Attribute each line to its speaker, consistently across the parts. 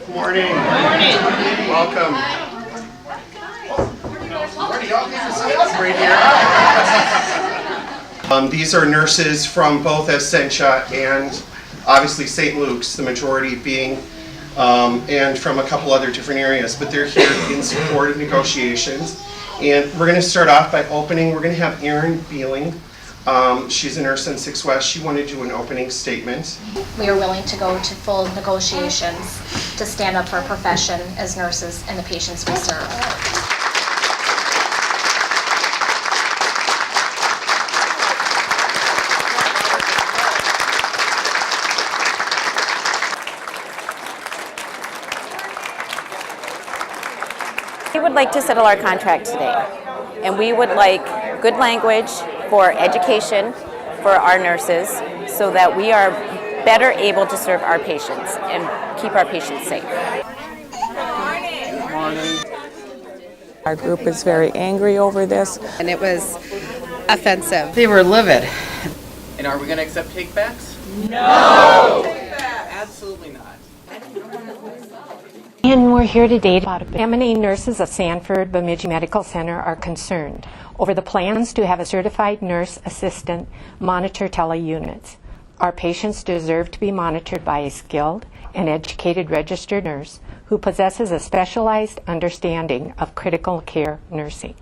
Speaker 1: Morning. Morning. Welcome. Right here. These are nurses from both Essentia and obviously St. Luke's, the majority being, and from a couple other different areas, but they're here in support of negotiations. And we're going to start off by opening. We're going to have Erin Beeling. She's a nurse in 6 West. She wanted to do an opening statement.
Speaker 2: We are willing to go to full negotiations to stand up for our profession as nurses and the patients we serve.
Speaker 3: We would like to settle our contract today, and we would like good language for education for our nurses so that we are better able to serve our patients and keep our patients safe.
Speaker 4: Good morning. Our group is very angry over this.
Speaker 5: And it was offensive.
Speaker 6: They were livid.
Speaker 7: And are we going to accept takebacks?
Speaker 6: No!
Speaker 7: Absolutely not.
Speaker 8: And we're here today about examining nurses of Sanford Bemidji Medical Center are concerned over the plans to have a certified nurse assistant monitor tele-units. Our patients deserve to be monitored by a skilled and educated registered nurse who possesses a specialized understanding of critical care nursing.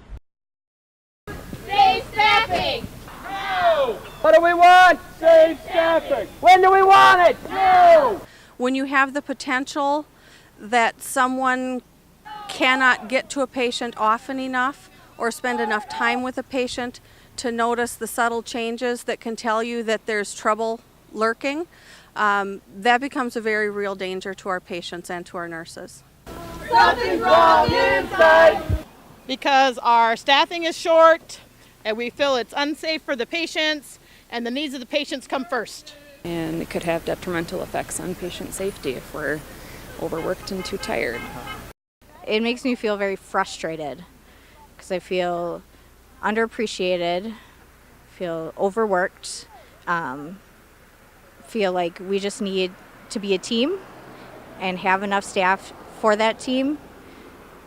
Speaker 9: Safe staffing!
Speaker 10: No! What do we want? Safe staffing! When do we want it? No!
Speaker 11: When you have the potential that someone cannot get to a patient often enough or spend enough time with a patient to notice the subtle changes that can tell you that there's trouble lurking, that becomes a very real danger to our patients and to our nurses.
Speaker 10: Something's wrong inside!
Speaker 12: Because our staffing is short and we feel it's unsafe for the patients and the needs of the patients come first.
Speaker 13: And it could have detrimental effects on patient safety if we're overworked and too tired.
Speaker 14: It makes me feel very frustrated because I feel underappreciated, feel overworked, feel like we just need to be a team and have enough staff for that team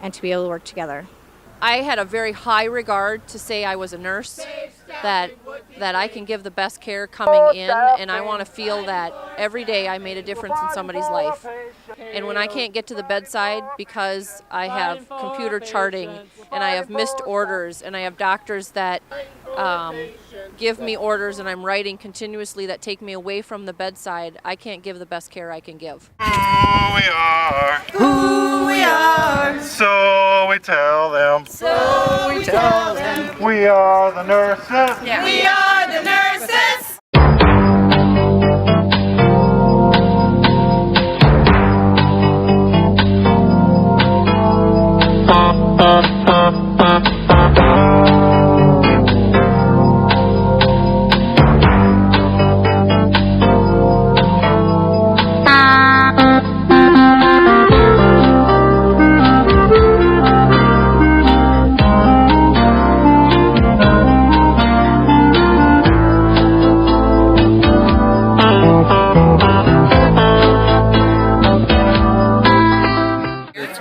Speaker 14: and to be able to work together.
Speaker 15: I had a very high regard to say I was a nurse,
Speaker 6: that I can give the best care coming in, and I want to feel that every day I made a difference in somebody's life. And when I can't get to the bedside because I have computer charting and I have missed orders and I have doctors that give me orders and I'm writing continuously that take me away from the bedside, I can't give the best care I can give.
Speaker 9: Who we are. Who we are. So we tell them.
Speaker 15: So we tell them.
Speaker 9: We are the nurses.
Speaker 15: Yeah. We are the nurses.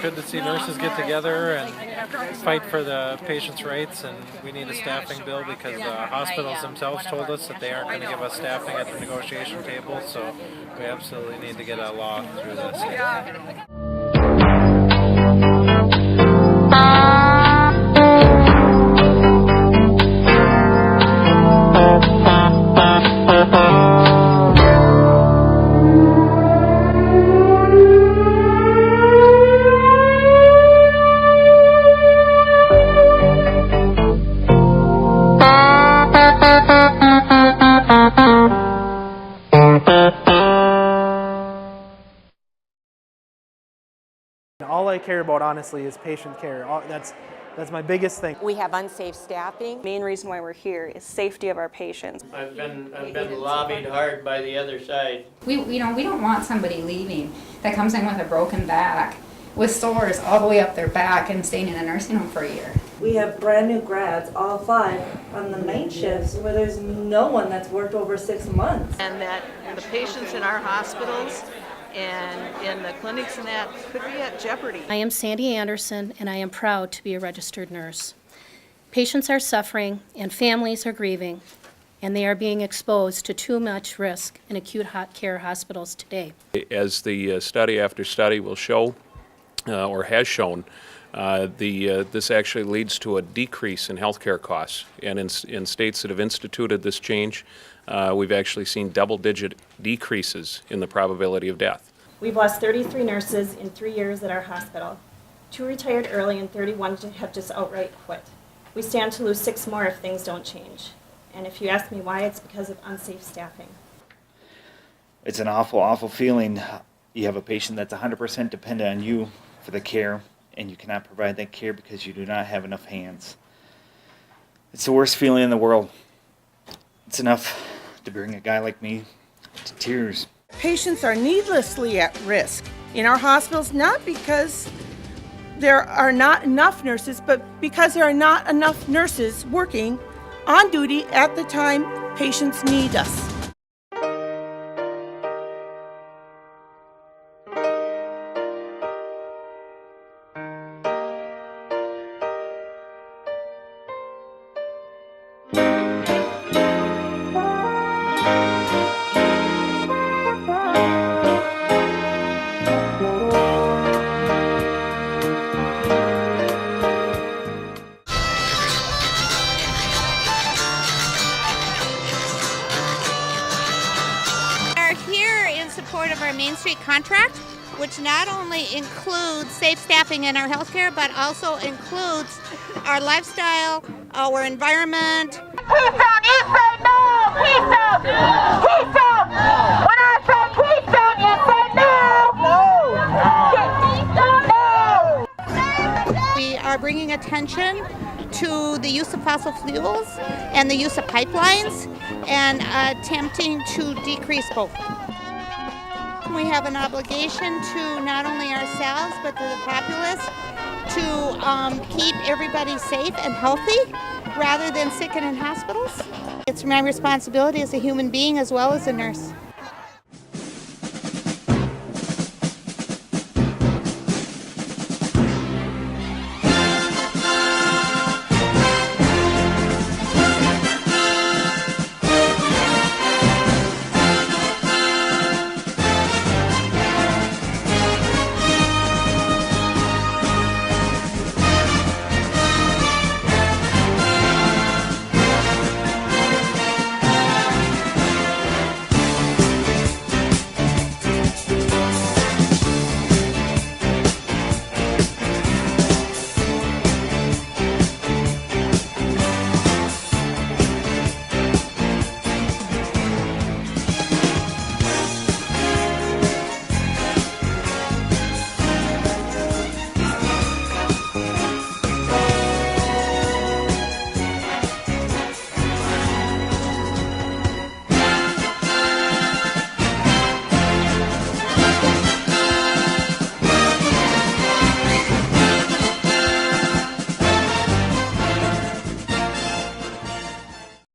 Speaker 16: Good to see nurses get together and fight for the patients' rights, and we need a staffing bill because the hospitals themselves told us that they aren't going to give us staffing at the negotiation table, so we absolutely need to get a law through this.
Speaker 17: All I care about, honestly, is patient care. That's my biggest thing.
Speaker 18: We have unsafe staffing.
Speaker 19: The main reason why we're here is safety of our patients.
Speaker 20: I've been lobbied hard by the other side.
Speaker 21: We don't want somebody leaving that comes in with a broken back, with sores all the way up their back and staying in a nursing home for a year.
Speaker 22: We have brand new grads, all 5, on the night shifts where there's no one that's worked over 6 months.
Speaker 23: And that the patients in our hospitals and in the clinics and that could be at jeopardy.
Speaker 24: I am Sandy Anderson, and I am proud to be a registered nurse. Patients are suffering and families are grieving, and they are being exposed to too much risk in acute care hospitals today.
Speaker 25: As the study after study will show, or has shown, this actually leads to a decrease in healthcare costs. And in states that have instituted this change, we've actually seen double-digit decreases in the probability of death.
Speaker 26: We've lost 33 nurses in 3 years at our hospital. 2 retired early and 31 have just outright quit. We stand to lose 6 more if things don't change. And if you ask me why, it's because of unsafe staffing.
Speaker 27: It's an awful, awful feeling. You have a patient that's 100% dependent on you for the care, and you cannot provide that care because you do not have enough hands. It's the worst feeling in the world. It's enough to bring a guy like me to tears.
Speaker 28: Patients are needlessly at risk in our hospitals, not because there are not enough nurses, but because there are not enough nurses working on duty at the time patients need us.
Speaker 29: Of our Main Street contract, which not only includes safe staffing in our healthcare, but also includes our lifestyle, our environment.
Speaker 15: Keystone, you say no! Keystone! Keystone! When I say Keystone, you say no! No! Keystone, no!
Speaker 29: We are bringing attention to the use of fossil fuels and the use of pipelines and attempting to decrease both. We have an obligation to not only ourselves but to the populace to keep everybody safe and healthy rather than sick and in hospitals. It's my responsibility as a human being as well as a nurse.